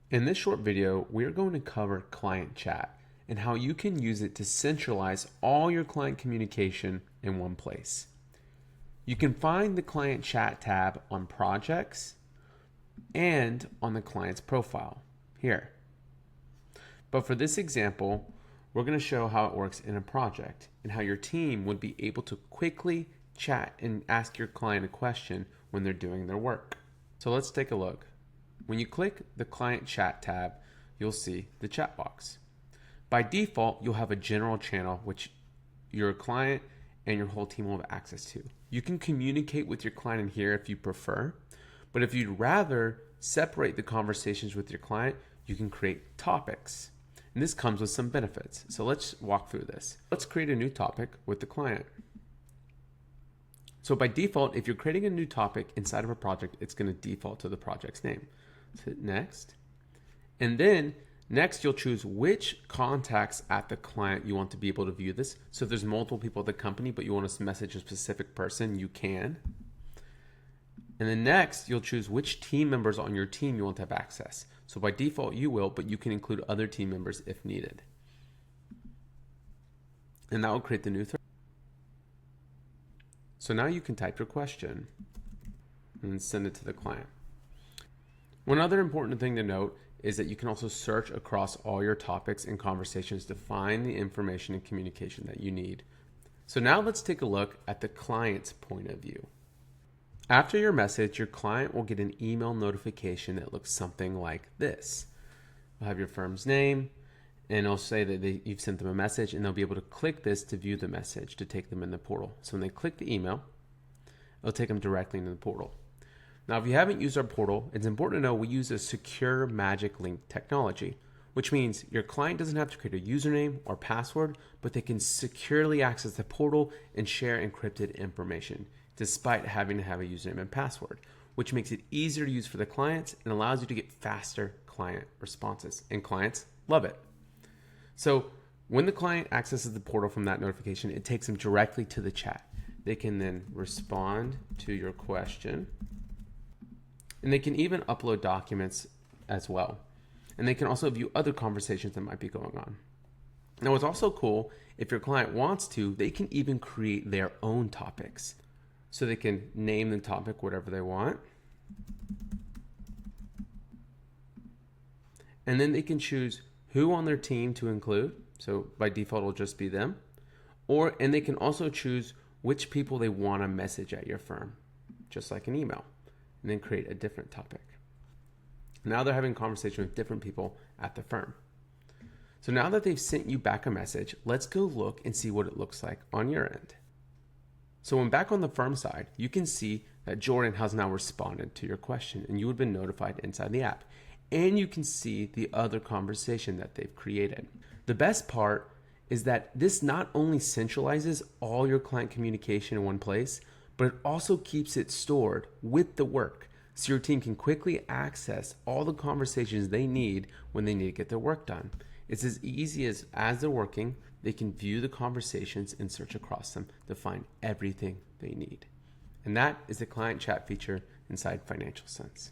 In this short video, we are going to cover client chat and how you can use it to centralize all your client communication in one place. You can find the client chat tab on projects and on the client's profile here. But for this example, we're going to show how it works in a project and how your team would be able to quickly chat and ask your client a question when they're doing their work. So let's take a look. When you click the client chat tab, you'll see the chat box. By default, you'll have a general channel which your client and your whole team will have access to. You can communicate with your client in here if you prefer, but if you'd rather separate the conversations with your client, you can create topics. And this comes with some benefits. So let's walk through this. Let's create a new topic with the client. So by default, if you're creating a new topic inside of a project, it's going to default to the project's name. So hit next. And then next, you'll choose which contacts at the client you want to be able to view this. So if there's multiple people at the company, but you want to message a specific person, you can. And then next, you'll choose which team members on your team you want to have access. So by default, you will, but you can include other team members if needed. And that will create the new thread. So now you can type your question and send it to the client. One other important thing to note is that you can also search across all your topics and conversations to find the information and communication that you need. So now let's take a look at the client's point of view. After your message, your client will get an email notification that looks something like this. You'll have your firm's name, and it'll say that you've sent them a message, and they'll be able to click this to view the message to take them in the portal. So when they click the email, it'll take them directly into the portal. Now, if you haven't used our portal, it's important to know we use a secure magic link technology, which means your client doesn't have to create a username or password, but they can securely access the portal and share encrypted information, despite having to have a username and password, which makes it easier to use for the clients and allows you to get faster client responses. And clients love it. So when the client accesses the portal from that notification, it takes them directly to the chat. They can then respond to your question, and they can even upload documents as well. And they can also view other conversations that might be going on. Now, what's also cool, if your client wants to, they can even create their own topics. So they can name the topic whatever they want. And then they can choose who on their team to include. So by default, it'll just be them. And they can also choose which people they want to message at your firm, just like an email, and then create a different topic. Now they're having a conversation with different people at the firm. So now that they've sent you back a message, let's go look and see what it looks like on your end. So when back on the firm side, you can see that Jordan has now responded to your question, and you would have been notified inside the app. And you can see the other conversation that they've created. The best part is that this not only centralizes all your client communication in one place, but it also keeps it stored with the work, so your team can quickly access all the conversations they need when they need to get their work done. It's as easy as they're working, they can view the conversations and search across them to find everything they need. And that is the client chat feature inside Financial Sense.